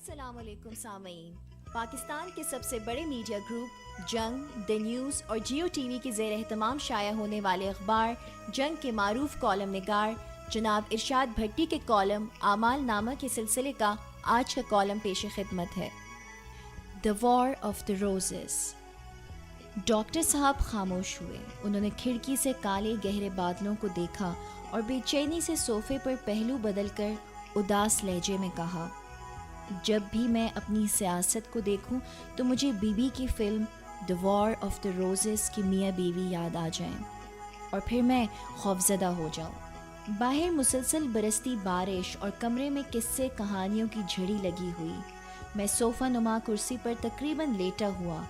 السلام علیکم سامعین. پاکستان کے سب سے بڑے میڈیا گروپ جنگ، دی نیوز اور جیو ٹی وی کے زیر اہتمام شائع ہونے والے اخبار جنگ کے معروف کالم نگار جناب ارشاد بھٹی کے کالم اعمال نامہ کے سلسلے کا آج کا کالم پیش خدمت ہے. The war of the roses. Doctor صاحب خاموش ہوئے. انہوں نے کھڑکی سے کالے گہرے بادلوں کو دیکھا اور بے چینی سے صوفے پر پہلو بدل کر اداس لہجے میں کہا، جب بھی میں اپنی سیاست کو دیکھوں تو مجھے بی بی کی film the war of the roses کی میاں بیوی یاد آ جائیں اور پھر میں خوفزدہ ہو جاؤں. باہر مسلسل برستی بارش اور کمرے میں قصے کہانیوں کی جھڑی لگی ہوئی. میں صوفہ نما کرسی پر تقریباً لیٹا ہوا،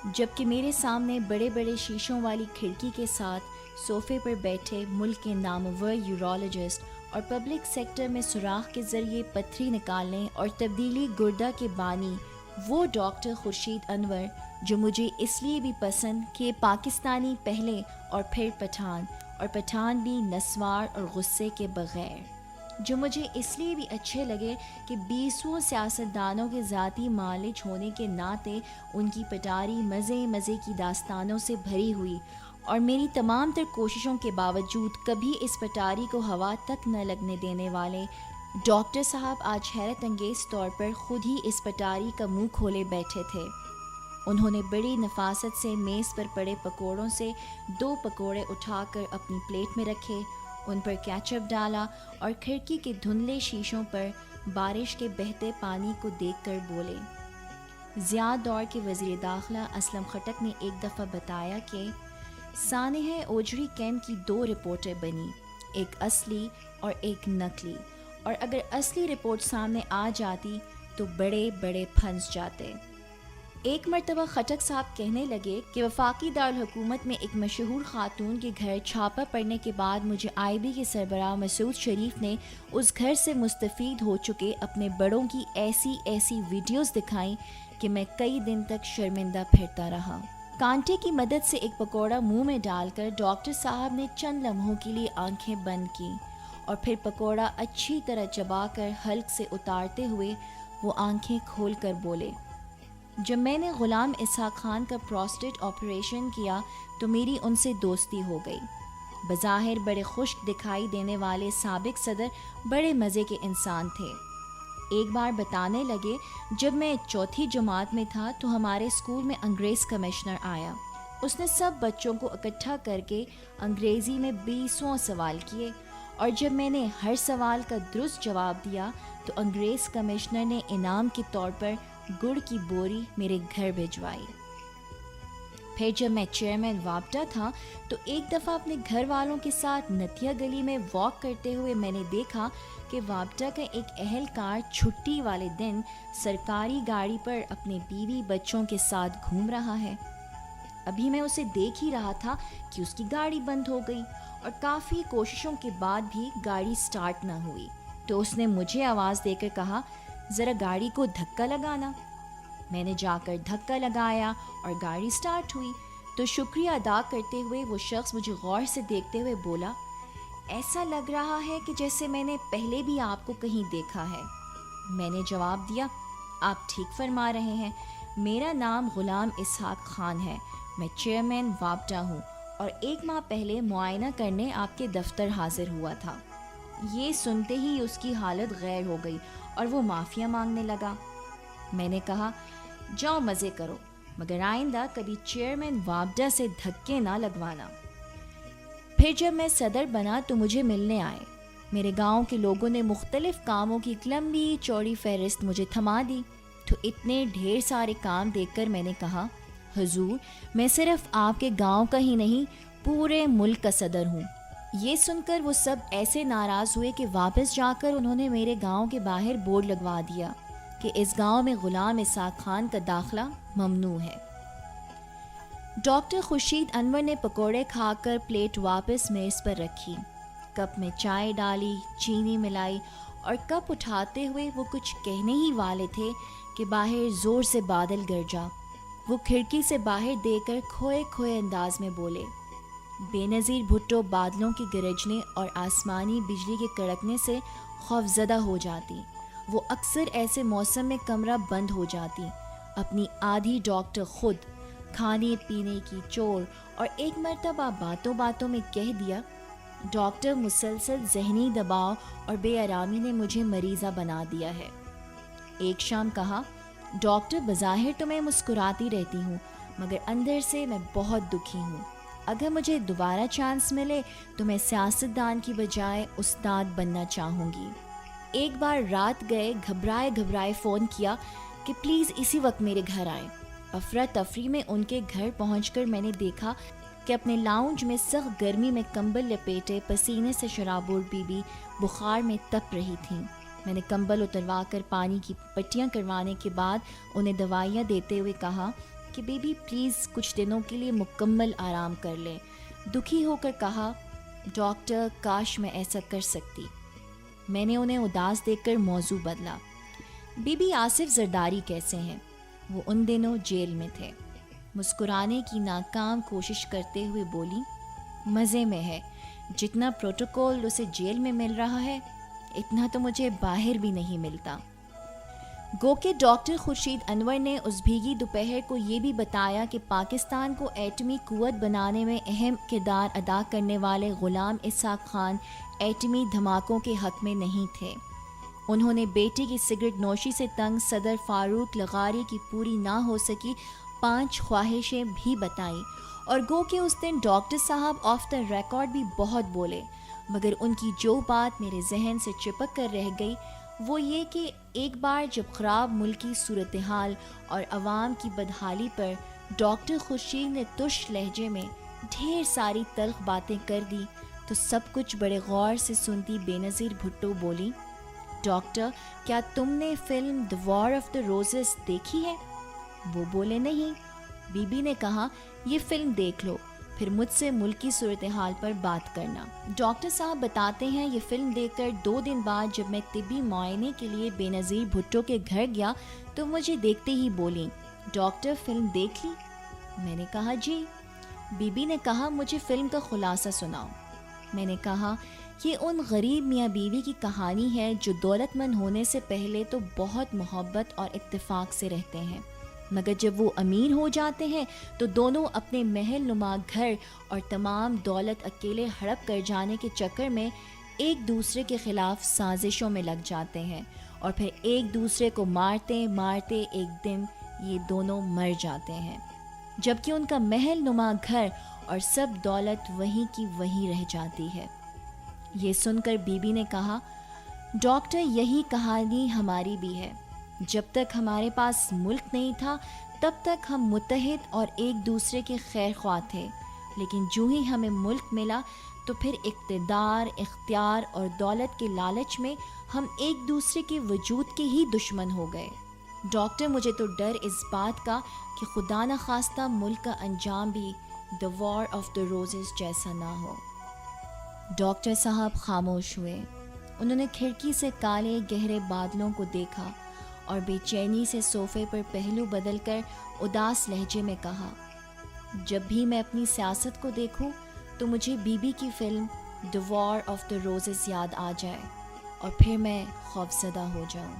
جبکہ میرے سامنے بڑے بڑے شیشوں والی کھڑکی کے ساتھ صوفے پر بیٹھے ملک کے نامور یورولوجسٹ اور پبلک سیکٹر میں سوراخ کے ذریعے پتھری نکالنے اور تبدیلی گردہ کے بانی وہ ڈاکٹر خورشید انور، جو مجھے اس لیے بھی پسند کہ پاکستانی پہلے اور پھر پٹھان، اور پٹھان بھی نسوار اور غصے کے بغیر، جو مجھے اس لیے بھی اچھے لگے کہ 20 سیاستدانوں کے ذاتی معالج ہونے کے ناطے ان کی پٹاری مزے مزے کی داستانوں سے بھری ہوئی، اور میری تمام تر کوششوں کے باوجود کبھی اس پٹاری کو ہوا تک نہ لگنے دینے والے ڈاکٹر صاحب آج حیرت انگیز طور پر خود ہی اس پٹاری کا منہ کھولے بیٹھے تھے. انہوں نے بڑی نفاست سے میز پر پڑے پکوڑوں سے 2 پکوڑے اٹھا کر اپنی پلیٹ میں رکھے، ان پر کیچپ ڈالا اور کھڑکی کے دھندلے شیشوں پر بارش کے بہتے پانی کو دیکھ کر بولے. ضیاء دور کے وزیر داخلہ اسلم خٹک نے ایک دفعہ بتایا کہ سانحہ اوجڑی کیمپ کی 2 رپورٹیں بنی، ایک اصلی اور ایک نقلی، اور اگر اصلی رپورٹ سامنے آ جاتی تو بڑے بڑے پھنس جاتے. ایک مرتبہ خٹک صاحب کہنے لگے کہ وفاقی دارالحکومت میں ایک مشہور خاتون کے گھر چھاپہ پڑنے کے بعد مجھے آئی بی کے سربراہ مسعود شریف نے اس گھر سے مستفید ہو چکے اپنے بڑوں کی ایسی ویڈیوز دکھائیں کہ میں کئی دن تک شرمندہ پھرتا رہا. کانٹے کی مدد سے ایک پکوڑا منہ میں ڈال کر ڈاکٹر صاحب نے چند لمحوں کے لیے آنکھیں بند کی اور پھر پکوڑا اچھی طرح چبا کر حلق سے اتارتے ہوئے وہ آنکھیں کھول کر بولے، جب میں نے غلام اسحاق خان کا پروسٹیٹ آپریشن کیا تو میری ان سے دوستی ہو گئی. بظاہر بڑے خشک دکھائی دینے والے سابق صدر بڑے مزے کے انسان تھے. ایک بار بتانے لگے، جب میں 4تھی جماعت میں تھا تو ہمارے اسکول میں انگریز کمشنر آیا. اس نے سب بچوں کو اکٹھا کر کے انگریزی میں 20 سوال کیے، اور جب میں نے ہر سوال کا درست جواب دیا تو انگریز کمشنر نے انعام کے طور پر گڑ کی بوری میرے گھر بھجوائی. پھر جب میں چیئرمین وابڈا تھا تو ایک دفعہ اپنے گھر والوں کے ساتھ نتیا گلی میں واک کرتے ہوئے میں نے دیکھا کہ وابڈا کا ایک اہلکار چھٹی والے دن سرکاری گاڑی پر اپنے بیوی بچوں کے ساتھ گھوم رہا ہے. ابھی میں اسے دیکھ ہی رہا تھا کہ اس کی گاڑی بند ہو گئی، اور کافی کوششوں کے بعد بھی گاڑی سٹارٹ نہ ہوئی. تو اس نے مجھے آواز دے کر کہا، ذرا گاڑی کو دھکا لگانا. میں نے جا کر دھکا لگایا اور گاڑی سٹارٹ ہوئی. تو شکریہ ادا کرتے ہوئے وہ شخص مجھے غور سے دیکھتے ہوئے بولا، ایسا لگ رہا ہے کہ جیسے میں نے پہلے بھی آپ کو کہیں دیکھا ہے. میں نے جواب دیا، آپ ٹھیک فرما رہے ہیں، میرا نام غلام اسحاق خان ہے، میں چیئرمین وابڈا ہوں، اور 1 ماہ پہلے معائنہ کرنے آپ کے دفتر حاضر ہوا تھا. یہ سنتے ہی اس کی حالت غیر ہو گئی اور وہ معافیا مانگنے لگا. میں نے کہا، جاؤ مزے کرو، مگر آئندہ کبھی چیئرمین وابڈا سے دھکے نہ لگوانا. پھر جب میں صدر بنا تو مجھے ملنے آئے. میرے گاؤں کے لوگوں نے مختلف کاموں کی ایک لمبی چوڑی فہرست مجھے تھما دی. تو اتنے ڈھیر سارے کام دیکھ کر میں نے کہا، حضور، میں صرف آپ کے گاؤں کا ہی نہیں، پورے ملک کا صدر ہوں. یہ سن کر وہ سب ایسے ناراض ہوئے کہ واپس جا کر انہوں نے میرے گاؤں کے باہر بورڈ لگوا دیا کہ اس گاؤں میں غلام اسحاق خان کا داخلہ ممنوع ہے. ڈاکٹر خورشید انور نے پکوڑے کھا کر پلیٹ واپس میز پر رکھی، کپ میں چائے ڈالی، چینی ملائی، اور کپ اٹھاتے ہوئے وہ کچھ کہنے ہی والے تھے کہ باہر زور سے بادل گرجا. وہ کھڑکی سے باہر دیکھ کر کھوئے انداز میں بولے، بے نظیر بھٹو بادلوں کے گرجنے اور آسمانی بجلی کے کڑکنے سے خوفزدہ ہو جاتی، وہ اکثر ایسے موسم میں کمرہ بند ہو جاتی. اپنی آدھی ڈاکٹر خود، کھانے پینے کی چور، اور ایک مرتبہ باتوں باتوں میں کہہ دیا، ڈاکٹر مسلسل ذہنی دباؤ اور بے آرامی نے مجھے مریضہ بنا دیا ہے. ایک شام کہا، ڈاکٹر بظاہر تو میں مسکراتی رہتی ہوں مگر اندر سے میں بہت دکھی ہوں. اگر مجھے دوبارہ چانس ملے تو میں سیاستدان کی بجائے استاد بننا چاہوں گی. ایک بار رات گئے گھبرائے فون کیا کہ پلیز اسی وقت میرے گھر آئیں. افراتفری میں ان کے گھر پہنچ کر میں نے دیکھا کہ اپنے لاؤنج میں سخت گرمی میں کمبل لپیٹے پسینے سے شرابور بی بخار میں تپ رہی تھیں. میں نے کمبل اتروا کر پانی کی پٹیاں کروانے کے بعد انہیں دوائیاں دیتے ہوئے کہا کہ بیبی پلیز کچھ دنوں کے لیے مکمل آرام کر لیں. دکھی ہو کر کہا، ڈاکٹر کاش میں ایسا کر سکتی. میں نے انہیں اداس دیکھ کر موضوع بدلا. بی بی آصف زرداری کیسے ہیں؟ وہ ان دنوں جیل میں تھے. مسکرانے کی ناکام کوشش کرتے ہوئے بولی، مزے میں ہے. جتنا پروٹوکول اسے جیل میں مل رہا ہے اتنا تو مجھے باہر بھی نہیں ملتا. گو کہ ڈاکٹر خورشید انور نے اس بھیگی دوپہر کو یہ بھی بتایا کہ پاکستان کو ایٹمی قوت بنانے میں اہم کردار ادا کرنے والے غلام اسحاق خان ایٹمی دھماکوں کے حق میں نہیں تھے. انہوں نے بیٹی کی سگریٹ نوشی سے تنگ صدر فاروق لغاری کی پوری نہ ہو سکی 5 خواہشیں بھی بتائیں. اور گو کہ اس دن ڈاکٹر صاحب آف دا ریکارڈ بھی بہت بولے مگر ان کی جو بات میرے ذہن سے چپک کر رہ گئی وہ یہ کہ ایک بار جب خراب ملکی صورتحال اور عوام کی بدحالی پر ڈاکٹر خورشید نے ترش لہجے میں ڈھیر ساری تلخ باتیں کر دی تو سب کچھ بڑے غور سے سنتی بے نظیر بھٹو بولی، ڈاکٹر کیا تم نے film the war of the roses دیکھی ہے؟ وہ بولے نہیں. بی بی نے کہا، یہ فلم دیکھ لو پھر مجھ سے ملکی صورتحال پر بات کرنا. ڈاکٹر صاحب بتاتے ہیں یہ فلم دیکھ کر 2 دن بعد جب میں طبی معائنے کے لیے بے نظیر بھٹو کے گھر گیا تو مجھے دیکھتے ہی بولیں، ڈاکٹر فلم دیکھ لی؟ میں نے کہا جی. بی بی نے کہا، مجھے فلم کا خلاصہ سناؤ. میں نے کہا، یہ ان غریب میاں بیوی کی کہانی ہے جو دولت مند ہونے سے پہلے تو بہت محبت اور اتفاق سے رہتے ہیں مگر جب وہ امیر ہو جاتے ہیں تو دونوں اپنے محل نما گھر اور تمام دولت اکیلے ہڑپ کر جانے کے چکر میں ایک دوسرے کے خلاف سازشوں میں لگ جاتے ہیں اور پھر ایک دوسرے کو مارتے مارتے ایک دن یہ دونوں مر جاتے ہیں جبکہ ان کا محل نما گھر اور سب دولت وہیں کی وہیں رہ جاتی ہے. یہ سن کر بی بی نے کہا، ڈاکٹر یہی کہانی ہماری بھی ہے. جب تک ہمارے پاس ملک نہیں تھا تب تک ہم متحد اور ایک دوسرے کے خیر خواہ تھے لیکن جو ہی ہمیں ملک ملا تو پھر اقتدار، اختیار اور دولت کے لالچ میں ہم ایک دوسرے کے وجود کے ہی دشمن ہو گئے. ڈاکٹر مجھے تو ڈر اس بات کا کہ خدا نخواستہ ملک کا انجام بھی دی وار آف دا روزز جیسا نہ ہو. ڈاکٹر صاحب خاموش ہوئے. انہوں نے کھڑکی سے کالے گہرے بادلوں کو دیکھا اور بے چینی سے صوفے پر پہلو بدل کر اداس لہجے میں کہا، جب بھی میں اپنی سیاست کو دیکھوں تو مجھے بی بی کی film the war of the roses یاد آ جائے اور پھر میں خوفزدہ ہو جاؤں.